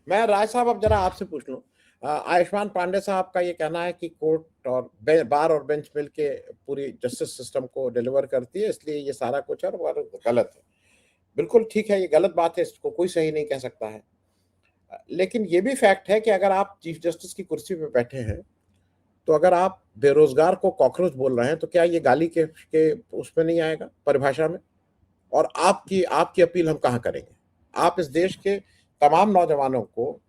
मैं राय साहब अब जरा आपसे पूछ लूं, आयुष्मान पांडे साहब का ये कहना है कि कोर्ट और बार और बेंच मिल के पूरी जस्टिस सिस्टम को डिलीवर करती है, इसलिए ये सारा कुछ है और गलत है। बिल्कुल ठीक है, ये गलत बात है, इसको कोई सही नहीं कह सकता है। लेकिन ये भी फैक्ट है कि अगर आप चीफ जस्टिस की कुर्सी पे बैठे हैं, तो अगर आप बेरोजगार को कॉकरोच बोल रहे हैं, तो क्या ये गाली के उसमें नहीं आएगा, परिभाषा में? और आपकी आपकी अपील हम कहाँ करेंगे? आप इस देश के तमाम नौजवानों को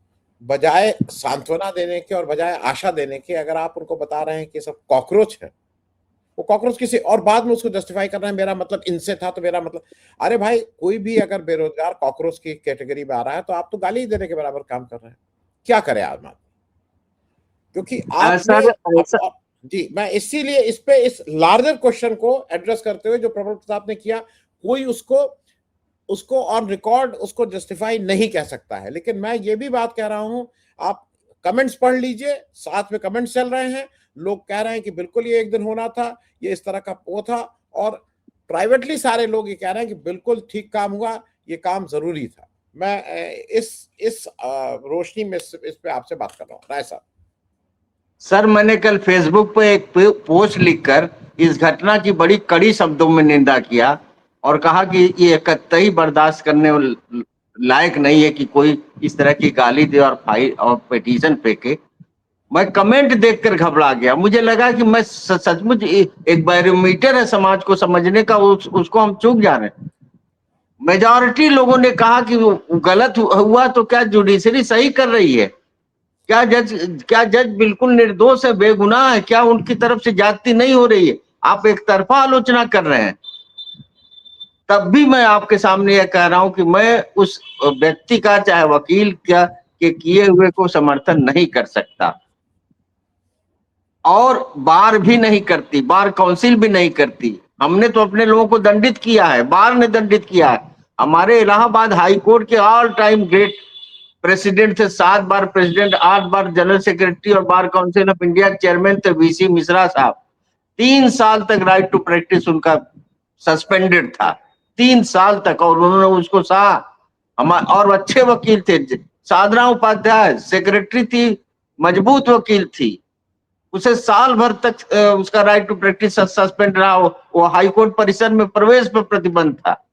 बजाय सांत्वना देने के और बजाय आशा देने के, अगर आप उनको बता रहे हैं कि सब कॉकरोच है, वो कॉकरोच किसी और बाद में उसको जस्टिफाई कर रहे हैं, मेरा मतलब इनसे था तो मेरा मतलब, अरे भाई कोई भी अगर बेरोजगार कॉकरोच की कैटेगरी में आ रहा है तो आप तो गाली देने के बराबर काम कर रहे हैं। क्या करे आदमी? क्योंकि आपने सर ऐसा जी, मैं इसीलिए इस पे इस लार्जर क्वेश्चन को एड्रेस करते हुए जो प्रबल प्रताप ने किया, कोई उसको उसको ऑन रिकॉर्ड उसको जस्टिफाई नहीं कह सकता है। लेकिन मैं ये भी बात कह रहा हूं, आप कमेंट्स पढ़ लीजिए, साथ में कमेंट्स चल रहे हैं, लोग कह रहे हैं कि बिल्कुल ये एक दिन होना था, ये इस तरह का वो था, और प्राइवेटली सारे लोग ये कह रहे हैं कि बिल्कुल ठीक काम हुआ, ये काम जरूरी था। मैं इस रोशनी में इस पे आपसे बात कर रहा हूँ, राय साहब। सर मैंने कल फेसबुक पे एक पोस्ट लिखकर इस घटना की बड़ी कड़ी शब्दों में निंदा किया और कहा कि ये कतई बर्दाश्त करने लायक नहीं है कि कोई इस तरह की गाली दे और फाइल और पिटीशन फेंके। मैं कमेंट देखकर घबरा गया, मुझे लगा कि मैं सचमुच एक बैरोमीटर है समाज को समझने का, उसको हम चूक जा रहे हैं। मेजॉरिटी लोगों ने कहा कि वो गलत हुआ तो क्या जुडिशरी सही कर रही है? क्या जज बिल्कुल निर्दोष है, बेगुनाह है? क्या उनकी तरफ से ज्यादती नहीं हो रही है? आप एक तरफा आलोचना कर रहे हैं। तब भी मैं आपके सामने यह कह रहा हूं कि मैं उस व्यक्ति का, चाहे वकील क्या के किए हुए को समर्थन नहीं कर सकता, और बार भी नहीं करती, बार काउंसिल भी नहीं करती। हमने तो अपने लोगों को दंडित किया है, बार ने दंडित किया है। हमारे इलाहाबाद हाई कोर्ट के ऑल टाइम ग्रेट प्रेसिडेंट थे, 7 बार प्रेसिडेंट, 8 बार जनरल सेक्रेटरी और bar council of India chairman थे वीसी मिश्रा साहब। 3 साल तक राइट टू प्रैक्टिस उनका सस्पेंडेड था, 3 साल तक, और उन्होंने उसको सहा। और अच्छे वकील थे। साधना उपाध्याय सेक्रेटरी थी, मजबूत वकील थी, उसे साल भर तक उसका राइट टू प्रैक्टिस सस्पेंड रहा। वो हाई कोर्ट परिसर में प्रवेश पर प्रतिबंध था।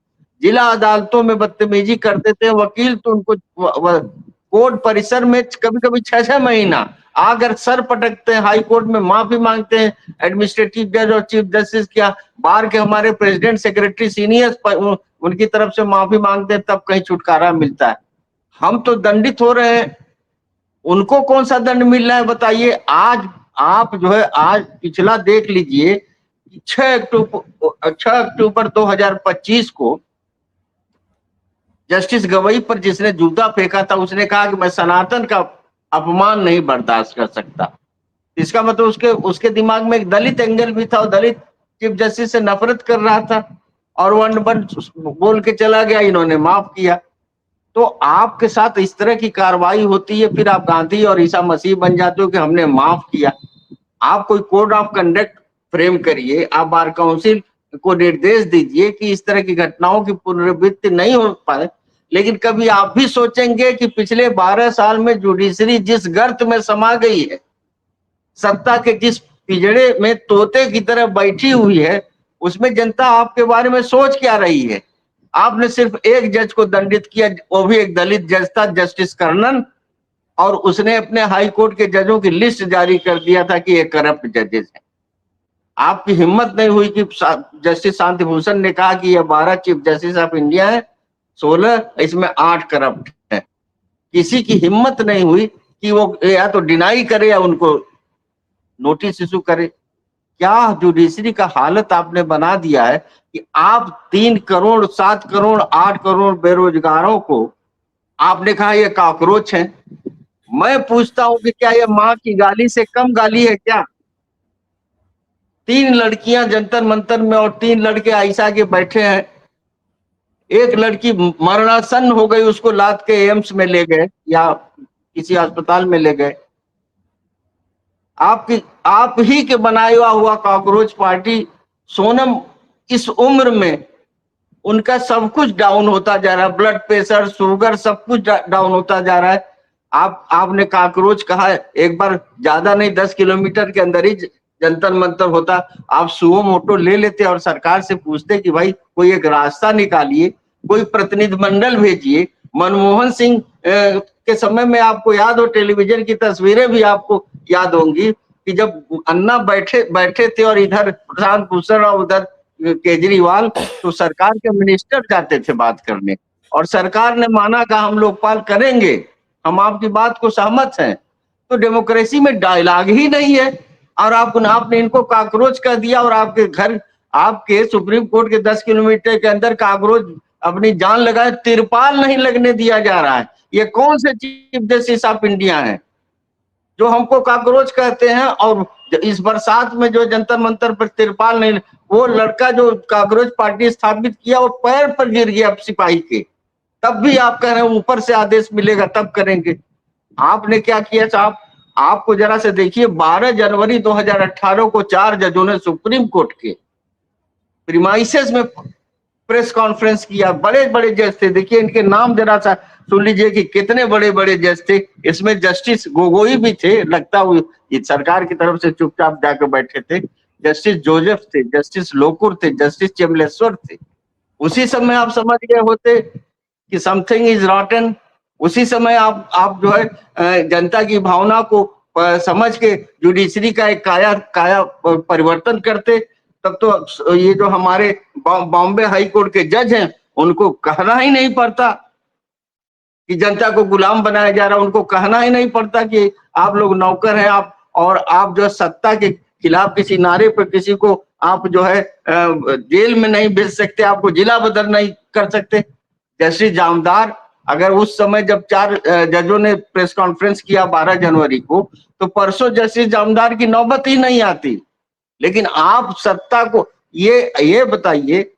जिला अदालतों में बदतमीजी करते थे वकील, तो उनको कोर्ट परिसर में कभी कभी 6-6 महीना आकर सर पटकते हैं, हाई कोर्ट में माफी मांगते हैं एडमिनिस्ट्रेटिव जज और चीफ जस्टिस क्या, बार के हमारे प्रेसिडेंट सेक्रेटरी सीनियर उनकी तरफ से माफी मांगते हैं, तब कहीं छुटकारा मिलता है। हम तो दंडित हो रहे हैं, उनको कौन सा दंड मिल रहा है बताइए? आज आप जो है, आज पिछला देख लीजिए, 6 अक्टूबर 2025 को जस्टिस गवई पर जिसने जूता फेंका था, उसने कहा कि मैं सनातन का अपमान नहीं बर्दाश्त कर सकता। इसका मतलब उसके उसके दिमाग में एक दलित एंगल भी था, और दलित चीफ जस्टिस से नफरत कर रहा था, और वन वन बोल के चला गया, इन्होंने माफ किया। तो आपके साथ इस तरह की कार्रवाई होती है, फिर आप गांधी और ईसा मसीह बन जाते हो कि हमने माफ किया। आप कोई कोड ऑफ कंडक्ट फ्रेम करिए, आप बार काउंसिल को निर्देश दीजिए कि इस तरह की घटनाओं की पुनरावृत्ति नहीं हो पाए। लेकिन कभी आप भी सोचेंगे कि पिछले 12 साल में जुडिशरी जिस गर्त में समा गई है, सत्ता के जिस पिंजड़े में तोते की तरह बैठी हुई है, उसमें जनता आपके बारे में सोच क्या रही है? आपने सिर्फ एक जज को दंडित किया, वो भी एक दलित जज था, जस्टिस कर्णन, और उसने अपने हाई कोर्ट के जजों की लिस्ट जारी कर दिया था कि ये करप्ट जजेस हैं। आपकी हिम्मत नहीं हुई कि जस्टिस शांति भूषण ने कहा कि ये 12 चीफ जस्टिस ऑफ इंडिया है, 16, इसमें 8 करप्ट है। किसी की हिम्मत नहीं हुई कि वो या तो डिनाई करे या उनको नोटिस इशू करे। क्या जुडिशरी का हालत आपने बना दिया है कि आप 3 करोड़, 7 करोड़, 8 करोड़ बेरोजगारों को आपने कहा ये कॉकरोच है। मैं पूछता हूं कि क्या ये माँ की गाली से कम गाली है क्या? 3 लड़कियां जंतर मंतर में और 3 लड़के आयशा के बैठे हैं। एक लड़की मरणासन हो गई, उसको लाद के एम्स में ले गए या किसी अस्पताल में ले गए। आप ही के बनाया हुआ कॉकरोच पार्टी, सोनम इस उम्र में उनका सब कुछ डाउन होता जा रहा है, ब्लड प्रेशर, शुगर, सब कुछ डाउन होता जा रहा है। आपने काकरोच कहा है, एक बार ज्यादा नहीं 10 किलोमीटर के अंदर ही जंतर मंतर होता, आप सुओ मोटो ले लेते और सरकार से पूछते कि भाई कोई एक रास्ता निकालिए, कोई प्रतिनिधिमंडल भेजिए। मनमोहन सिंह के समय में आपको याद हो, टेलीविजन की तस्वीरें भी आपको याद होंगी कि जब अन्ना बैठे थे और इधर प्रशांत भूषण और उधर केजरीवाल, तो सरकार के मिनिस्टर जाते थे बात करने और सरकार ने माना कि हम लोकपाल करेंगे, हम आपकी बात को सहमत हैं। तो डेमोक्रेसी में डायलॉग ही नहीं है और आपने इनको काकरोच कर दिया और आपके घर, आपके सुप्रीम कोर्ट के 10 किलोमीटर के अंदर काकरोच अपनी जान लगाए, तिरपाल नहीं लगने दिया जा रहा है। ये कौन से चीफ जस्टिस ऑफ इंडिया है जो हमको काकरोच कहते हैं? और इस बरसात में जो जंतर मंतर पर तिरपाल नहीं, वो लड़का जो काकरोच पार्टी स्थापित किया वो पैर पर गिर गया सिपाही के, तब भी आप कह रहे हैं ऊपर से आदेश मिलेगा तब करेंगे। आपने क्या किया साहब? आपको जरा से देखिए, 12 जनवरी 2018 को 4 जजों ने सुप्रीम कोर्ट के प्रीमाइसेस में प्रेस कॉन्फ्रेंस किया। बड़े बड़े जज थे, देखिए इनके नाम जरा सा सुन लीजिए कि कितने बड़े बड़े जज थे। इसमें जस्टिस गोगोई भी थे, लगता है ये सरकार की तरफ से चुपचाप जाकर बैठे थे। जस्टिस जोसेफ थे, जस्टिस लोकुर थे, जस्टिस चेमलेश्वर थे। उसी समय आप समझ गए होते कि समथिंग इज रॉटन। उसी समय आप जो है जनता की भावना को समझ के जुडिशरी का एक काया परिवर्तन करते, तब तो ये जो हमारे बॉम्बे हाई कोर्ट के जज हैं उनको कहना ही नहीं पड़ता कि जनता को गुलाम बनाया जा रहा है, उनको कहना ही नहीं पड़ता कि आप लोग नौकर हैं, आप जो सत्ता के खिलाफ किसी नारे पर किसी को आप जो है जेल में नहीं भेज सकते, आपको जिला बदल नहीं कर सकते। जस्टिस जामदार, अगर उस समय जब 4 जजों ने प्रेस कॉन्फ्रेंस किया 12 जनवरी को, तो परसों जस्टिस जामदार की नौबत ही नहीं आती। लेकिन आप सत्ता को ये बताइए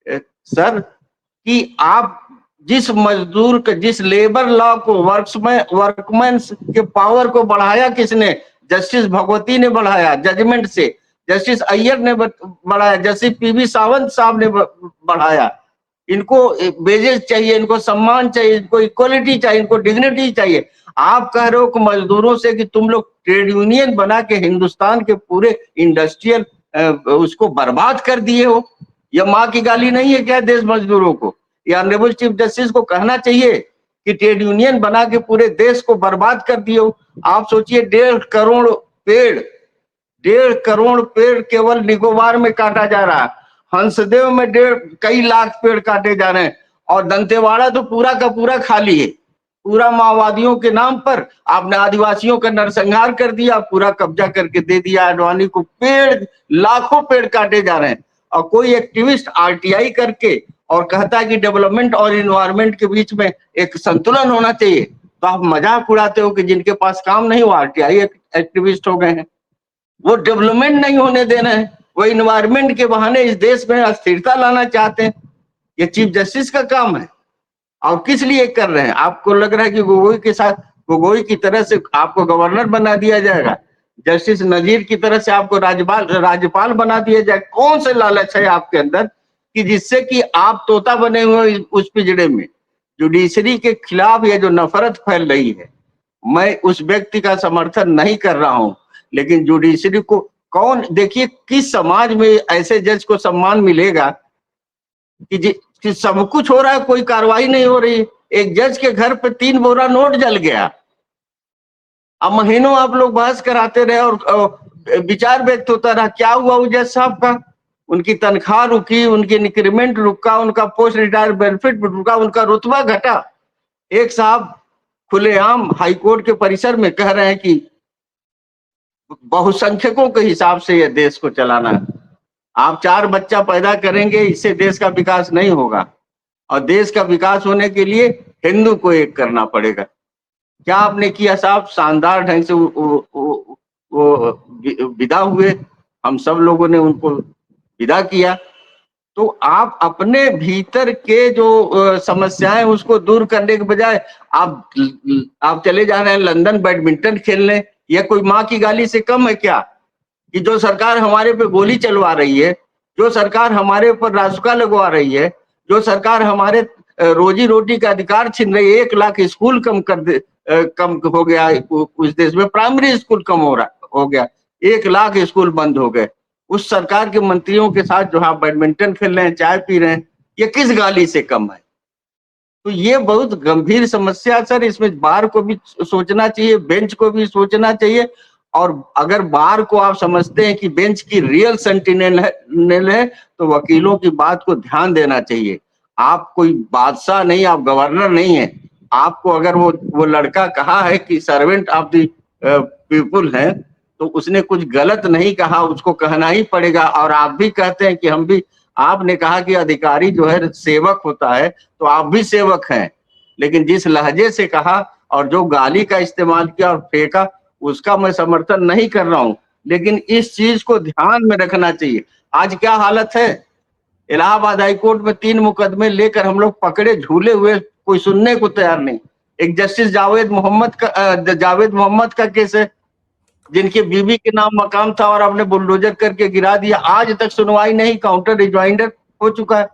सर कि आप जिस मजदूर के, जिस लेबर लॉ को, वर्कमैन के पावर को बढ़ाया किसने? जस्टिस भगवती ने बढ़ाया जजमेंट से, जस्टिस अय्यर ने बढ़ाया, जस्टिस पीवी सावंत साहब ने बढ़ाया। इनको वेजेस चाहिए, इनको सम्मान चाहिए, इनको इक्वलिटी चाहिए, इनको डिग्निटी चाहिए। आप कह रहे हो कि मजदूरों से कि तुम लोग ट्रेड यूनियन बना के हिंदुस्तान के पूरे इंडस्ट्रियल उसको बर्बाद कर दिए हो। यह माँ की गाली नहीं है क्या देश मजदूरों को? ये ऑनरेबल चीफ जस्टिस को कहना चाहिए कि ट्रेड यूनियन बना के पूरे देश को बर्बाद कर दिए हो। आप सोचिए 1.5 करोड़ पेड़ केवल निकोबार में काटा जा रहा है, हंसदेव में कई लाख पेड़ काटे जा रहे हैं, और दंतेवाड़ा तो पूरा का पूरा खाली है। पूरा माओवादियों के नाम पर आपने आदिवासियों का नरसंहार कर दिया, पूरा कब्जा करके दे दिया अडवाणी को। पेड़, लाखों पेड़ काटे जा रहे हैं और कोई एक्टिविस्ट आरटीआई करके और कहता है कि डेवलपमेंट और इन्वायरमेंट के बीच में एक संतुलन होना चाहिए। तो आप मजाक उड़ाते हो कि जिनके पास काम नहीं वो आरटीआई एक्टिविस्ट हो गए हैं। वो डेवलपमेंट नहीं होने देना है, वो इन्वायरमेंट के बहाने इस देश में अस्थिरता लाना चाहते हैं। ये चीफ जस्टिस का काम है। और किस लिए कर रहे हैं? आपको लग रहा है कि गोगोई के साथ, गोगोई की तरह से आपको गवर्नर बना दिया जाएगा, जस्टिस नजीर की तरह से आपको राज्यपाल बना दिया जाए? कौन से लालच है आपके अंदर कि जिससे कि आप तोता बने हुए उस पिंजड़े में? जुडिशरी के खिलाफ ये जो नफरत फैल रही है, मैं उस व्यक्ति का समर्थन नहीं कर रहा हूं, लेकिन जुडिशरी को कौन, देखिए किस समाज में ऐसे जज को सम्मान मिलेगा कि सब कुछ हो रहा है, कोई कार्रवाई नहीं हो रही। एक जज के घर पे 3 बोरा नोट जल गया, अब महीनों आप लोग बहस कराते रहे और विचार व्यक्त होता रहा। क्या हुआ उस जज साहब का? उनकी तनख्वाह रुकी, उनकी इंक्रीमेंट रुका, उनका पोस्ट रिटायर बेनिफिट रुका, उनका रुतबा घटा। एक साहब खुलेआम हाईकोर्ट के परिसर में कह रहे हैं कि बहुसंख्यकों के हिसाब से यह देश को चलाना है। आप 4 बच्चा पैदा करेंगे, इससे देश का विकास नहीं होगा, और देश का विकास होने के लिए हिंदू को एक करना पड़ेगा। क्या आपने किया साहब? शानदार ढंग से वो विदा हुए, हम सब लोगों ने उनको विदा किया। तो आप अपने भीतर के जो समस्याएं उसको दूर करने के बजाय आप चले जा रहे हैं लंदन बैडमिंटन खेलने। यह कोई माँ की गाली से कम है क्या? कि जो सरकार हमारे पे गोली चलवा रही है, जो सरकार हमारे ऊपर रासुका लगवा रही है, जो सरकार हमारे रोजी रोटी का अधिकार छीन रही है, 1 लाख स्कूल कम कर कम हो गया, उस देश में प्राइमरी स्कूल कम हो गया, 1 लाख स्कूल बंद हो गए। उस सरकार के मंत्रियों के साथ जो आप बैडमिंटन खेल रहे हैं, चाय पी रहे हैं, ये किस गाली से कम है? तो ये बहुत गंभीर समस्या सर, इसमें बार को भी सोचना चाहिए, बेंच को भी सोचना चाहिए। और अगर बार को आप समझते हैं कि बेंच की रियल सेंटिनेल है तो वकीलों की बात को ध्यान देना चाहिए। आप कोई बादशाह नहीं, आप गवर्नर नहीं है। आपको अगर वो लड़का कहा है कि सर्वेंट ऑफ द पीपुल है, तो उसने कुछ गलत नहीं कहा, उसको कहना ही पड़ेगा। और आप भी कहते हैं कि हम भी, आपने कहा कि अधिकारी जो है सेवक होता है, तो आप भी सेवक हैं, लेकिन जिस लहजे से कहा और जो गाली का इस्तेमाल किया और फेंका, उसका मैं समर्थन नहीं कर रहा हूं, लेकिन इस चीज को ध्यान में रखना चाहिए। आज क्या हालत है, इलाहाबाद हाईकोर्ट में 3 मुकदमे लेकर हम लोग पकड़े झूले हुए, कोई सुनने को तैयार नहीं। एक जस्टिस जावेद मोहम्मद का केस है, जिनके बीबी के नाम मकाम था और आपने बुलडोजर करके गिरा दिया, आज तक सुनवाई नहीं, काउंटर रिजॉइंडर हो चुका है।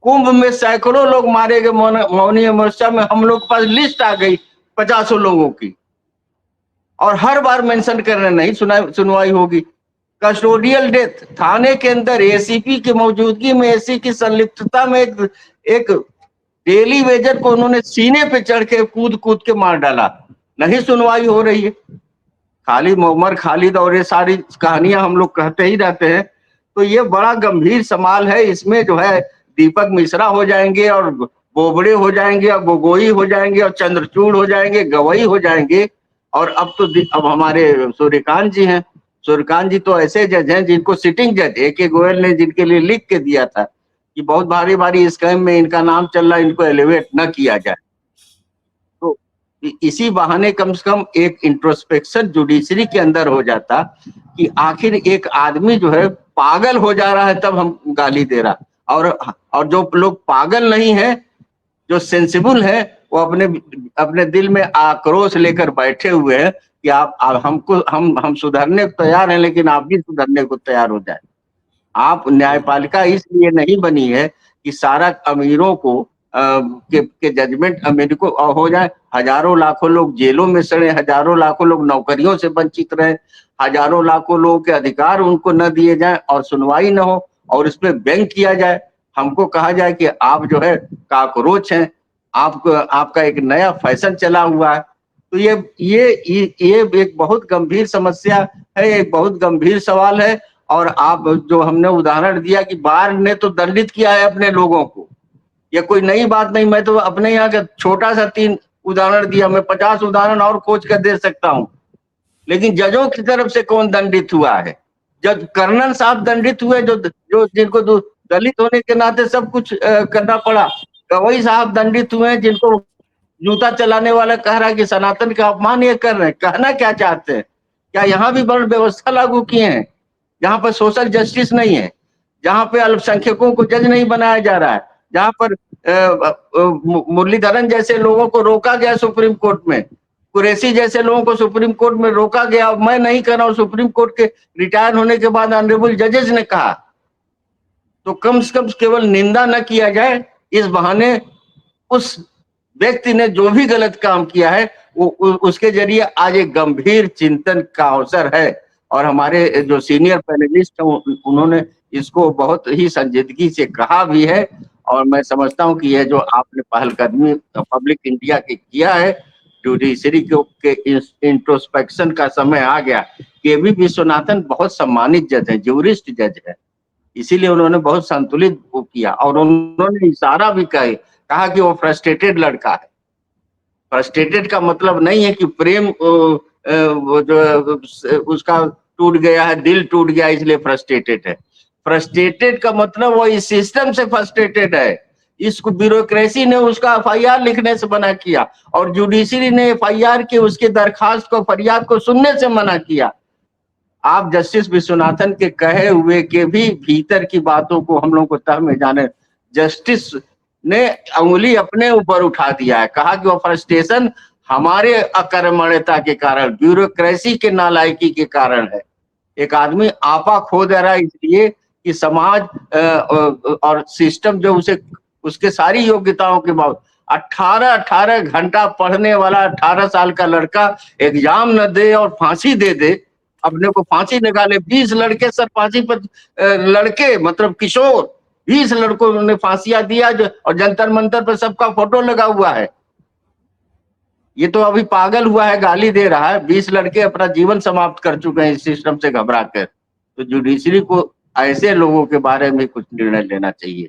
कुंभ में सैकड़ों लोग मारे गए, मौनी मोर्चा में हम लोग के पास लिस्ट आ गई 50 लोगों की, और हर बार मेंशन कर रहे नहीं सुनवाई होगी। कस्टोडियल डेथ, थाने के अंदर एसीपी की मौजूदगी में एसी की संलिप्तता में एक डेली वेजर को उन्होंने सीने पे चढ़ के कूद के मार डाला, नहीं सुनवाई हो रही है। खालिद उमर खालिद और ये सारी कहानियां हम लोग कहते ही रहते हैं। तो ये बड़ा गंभीर सवाल है, इसमें जो है दीपक मिश्रा हो जाएंगे और बोबड़े हो जाएंगे और गोगोई हो जाएंगे और चंद्रचूड़ हो जाएंगे, गवई हो जाएंगे। और अब हमारे सूर्यकांत जी हैं, सूर्यकांत जी तो ऐसे जज हैं जिनको सिटिंग जज AK गोयल ने जिनके लिए लिख के दिया था कि बहुत भारी भारी स्कैम में इनका नाम चल रहा है, इनको एलिवेट न किया जाए। तो इसी बहाने कम से कम एक इंट्रोस्पेक्शन जुडिशरी के अंदर हो जाता कि आखिर एक आदमी जो है पागल हो जा रहा है तब हम गाली दे रहा, और जो लोग पागल नहीं है, जो सेंसिबल है, वो अपने दिल में आक्रोश लेकर बैठे हुए हैं कि आप हम सुधरने को तैयार हैं, लेकिन आप भी सुधरने को तैयार हो जाए। आप न्यायपालिका इसलिए नहीं बनी है कि सारा अमीरों को के जजमेंट अमीर को हो जाए। हजारों लाखों लोग जेलों में सड़े, हजारों लाखों लोग नौकरियों से वंचित रहे, हजारों लाखों लोगों के अधिकार उनको न दिए जाए और सुनवाई न हो और इस पे बैंक किया जाए। हमको कहा जाए कि आप जो है काकरोच हैं, आपका एक नया फैशन चला हुआ है। तो ये एक बहुत गंभीर समस्या है, एक बहुत गंभीर सवाल है। और आप जो हमने उदाहरण दिया कि बार ने तो दंडित किया है अपने लोगों को, ये कोई नई बात नहीं। मैं तो अपने यहाँ का छोटा सा 3 उदाहरण दिया, मैं 50 उदाहरण और खोज कर दे सकता हूँ। लेकिन जजों की तरफ से कौन दंडित हुआ है? जज कर्नल साहब दंडित हुए, जो जिनको दलित होने के नाते सब कुछ करना पड़ा। गवई साहब दंडित हुए, जिनको जूता चलाने वाला कह रहा है कि सनातन का अपमान ये कर रहे हैं। कहना क्या चाहते हैं? क्या यहाँ भी वर्ण व्यवस्था लागू किए हैं? जहाँ पर सोशल जस्टिस नहीं है, जहाँ पे अल्पसंख्यकों को जज नहीं बनाया जा रहा है, जहाँ पर मुरलीधरन जैसे लोगों को रोका गया सुप्रीम कोर्ट में, कुरैशी जैसे लोगों को सुप्रीम कोर्ट में रोका गया। मैं नहीं कर रहा हूँ, सुप्रीम कोर्ट के रिटायर होने के बाद ऑनरेबल जजेस ने कहा। तो कम से कम केवल निंदा न किया जाए, इस बहाने उस व्यक्ति ने जो भी गलत काम किया है वो उसके जरिए आज एक गंभीर चिंतन का अवसर है। और हमारे जो सीनियर पैनलिस्ट हैं उन्होंने इसको बहुत ही संजीदगी से कहा भी है। और मैं समझता हूं कि यह जो आपने पहलकदमी पब्लिक इंडिया के किया है, जुडिशरी के इंट्रोस्पेक्शन का समय आ गया। केवी विश्वनाथन बहुत सम्मानित जज है, ज्यूरिस्ट जज है, इसीलिए उन्होंने बहुत संतुलित वो किया। और उन्होंने इशारा भी कहा कि वो फ्रस्ट्रेटेड लड़का है। फ्रस्ट्रेटेड का मतलब नहीं है कि प्रेम वो जो उसका टूट गया है, दिल टूट गया इसलिए फ्रस्ट्रेटेड है। फ्रस्ट्रेटेड का मतलब वो इस सिस्टम से फ्रस्ट्रेटेड है। इसको ब्यूरोक्रेसी ने उसका FIR लिखने से मना किया और जुडिशरी ने FIR की उसके दरखास्त को, फरियाद को सुनने से मना किया। आप जस्टिस विश्वनाथन के कहे हुए के भी भीतर की बातों को हम लोग को तह में जाने, जस्टिस ने अंगुली अपने ऊपर उठा दिया है, कहा कि वो फ्रस्ट्रेशन हमारे अकर्मण्यता के कारण, ब्यूरोक्रेसी के नालायकी के कारण है। एक आदमी आपा खो दे रहा है इसलिए कि समाज और सिस्टम जो उसे उसके सारी योग्यताओं के बाद 18 घंटा पढ़ने वाला 18 साल का लड़का एग्जाम न दे और फांसी दे दे, अपने को फांसी निकाले। 20 लड़के सर फांसी पर, लड़के मतलब किशोर 20 लड़कों ने फांसियां दिया और जंतर मंतर पर सबका फोटो लगा हुआ है। ये तो अभी पागल हुआ है, गाली दे रहा है। 20 लड़के अपना जीवन समाप्त कर चुके हैं इस सिस्टम से घबरा कर। तो जुडिशरी को ऐसे लोगों के बारे में कुछ निर्णय लेना चाहिए।